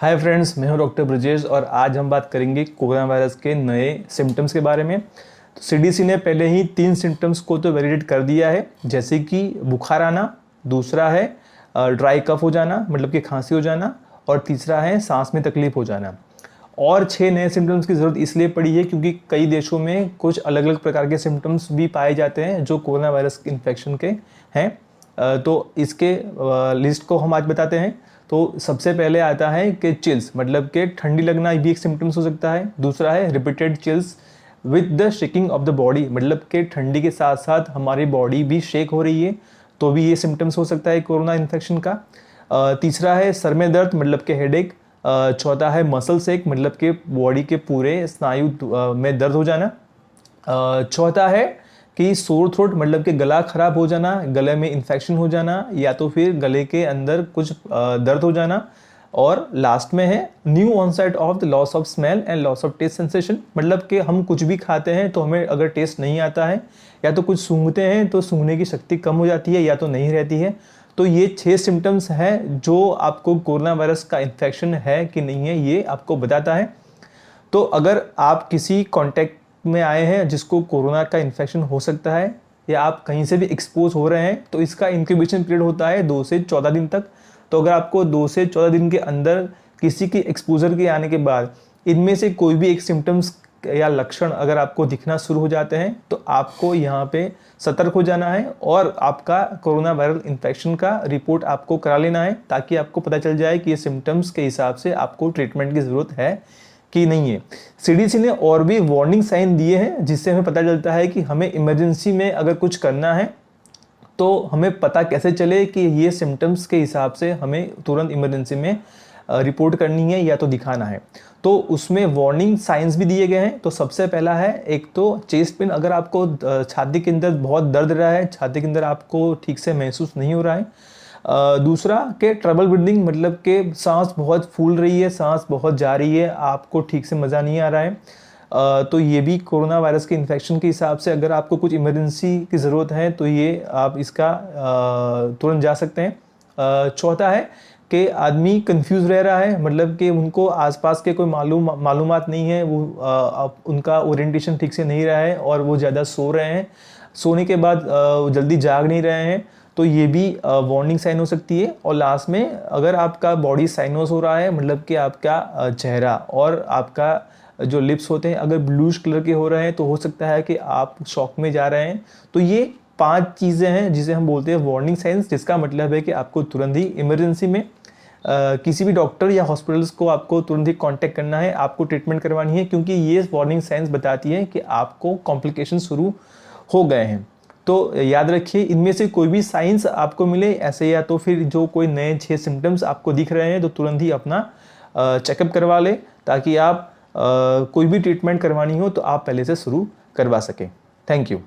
Hi friends, मैं हूं doctor Brajesh और आज हम बात करेंगे कोरोना वायरस के नए सिम्टम्स के बारे में। तो सीडीसी ने पहले ही 3 सिम्टम्स को तो वैलिडेट कर दिया है, जैसे कि बुखार आना, दूसरा है ड्राई कफ हो जाना मतलब कि खांसी हो जाना, और तीसरा है सांस में तकलीफ हो जाना। और 6 नए सिम्टम्स की ज़रूरत इसलिए पड़ी है क्योंकि कई देशों में कुछ अलग अलग प्रकार के सिम्टम्स भी पाए जाते हैं जो कोरोना वायरस इन्फेक्शन के हैं। तो इसके लिस्ट को हम आज बताते हैं। तो सबसे पहले आता है कि चिल्स मतलब कि ठंडी लगना भी एक सिम्टम्स हो सकता है। दूसरा है repeated chills with the shaking of the body मतलब कि ठंडी के साथ साथ हमारी बॉडी भी शेक हो रही है, तो भी ये सिम्टम्स हो सकता है कोरोना इन्फेक्शन का। तीसरा है सर में दर्द मतलब कि हेडेक। चौथा है मसल सेक मतलब कि बॉडी के पूरे स्नायु में दर्द हो जाना। चौथा है कि सोर थ्रोट मतलब कि गला खराब हो जाना, गले में इन्फेक्शन हो जाना या तो फिर गले के अंदर कुछ दर्द हो जाना। और लास्ट में है new onset of the loss of smell and loss of taste sensation मतलब कि हम कुछ भी खाते हैं तो हमें अगर टेस्ट नहीं आता है या तो कुछ सूंघते हैं तो सूंघने की शक्ति कम हो जाती है या तो नहीं रहती है। तो ये 6 सिम्टम्स हैं जो आपको कोरोना वायरस का इन्फेक्शन है कि नहीं है ये आपको बताता है। तो अगर आप किसी कॉन्टैक्ट में आए हैं जिसको कोरोना का इन्फेक्शन हो सकता है या आप कहीं से भी एक्सपोज हो रहे हैं तो इसका इंक्यूबेशन पीरियड होता है 2 से 14 दिन तक। तो अगर आपको 2 से 14 दिन के अंदर किसी की एक्सपोजर के आने के बाद इनमें से कोई भी एक सिम्टम्स या लक्षण अगर आपको दिखना शुरू हो जाते हैं तो आपको यहाँ पे सतर्क हो जाना है और आपका कोरोना वायरल इन्फेक्शन का रिपोर्ट आपको करा लेना है ताकि आपको पता चल जाए कि ये सिम्टम्स के हिसाब से आपको ट्रीटमेंट की ज़रूरत है कि नहीं है। सीडीसी ने और भी वार्निंग साइन दिए हैं जिससे हमें पता चलता है कि हमें इमरजेंसी में अगर कुछ करना है तो हमें पता कैसे चले कि ये सिम्टम्स के हिसाब से हमें तुरंत इमरजेंसी में रिपोर्ट करनी है या तो दिखाना है। तो उसमें वार्निंग साइंस भी दिए गए हैं। तो सबसे पहला है एक तो चेस्ट पेन, अगर आपको छाती के अंदर बहुत दर्द रहा है, छाती के अंदर आपको ठीक से महसूस नहीं हो रहा है। दूसरा के ट्रबल ब्रीदिंग मतलब कि सांस बहुत फूल रही है, सांस बहुत जा रही है, आपको ठीक से मज़ा नहीं आ रहा है। तो ये भी कोरोना वायरस के इन्फेक्शन के हिसाब से अगर आपको कुछ इमरजेंसी की ज़रूरत है तो ये आप इसका तुरंत जा सकते हैं। चौथा है कि आदमी कंफ्यूज रह रहा है मतलब कि उनको आसपास के कोई मालूमात नहीं है, वो उनका ओरिएंटेशन ठीक से नहीं रहा है और वो ज़्यादा सो रहे हैं, सोने के बाद जल्दी जाग नहीं रहे हैं, तो ये भी वार्निंग साइन हो सकती है। और लास्ट में अगर आपका बॉडी साइनोस हो रहा है मतलब कि आपका चेहरा और आपका जो लिप्स होते हैं अगर ब्लूइश कलर के हो रहे हैं तो हो सकता है कि आप शॉक में जा रहे हैं। तो ये 5 चीज़ें हैं जिसे हम बोलते हैं वार्निंग साइंस, जिसका मतलब है कि आपको तुरंत ही इमरजेंसी में किसी भी डॉक्टर या हॉस्पिटल्स को आपको तुरंत ही कांटेक्ट करना है, आपको ट्रीटमेंट करवानी है क्योंकि ये वार्निंग साइंस बताती है कि आपको कॉम्प्लिकेशन शुरू हो गए हैं। तो याद रखिए इनमें से कोई भी साइंस आपको मिले ऐसे या तो फिर जो कोई नए 6 सिम्टम्स आपको दिख रहे हैं तो तुरंत ही अपना चेकअप करवा लें ताकि आप कोई भी ट्रीटमेंट करवानी हो तो आप पहले से शुरू करवा सकें। Thank you.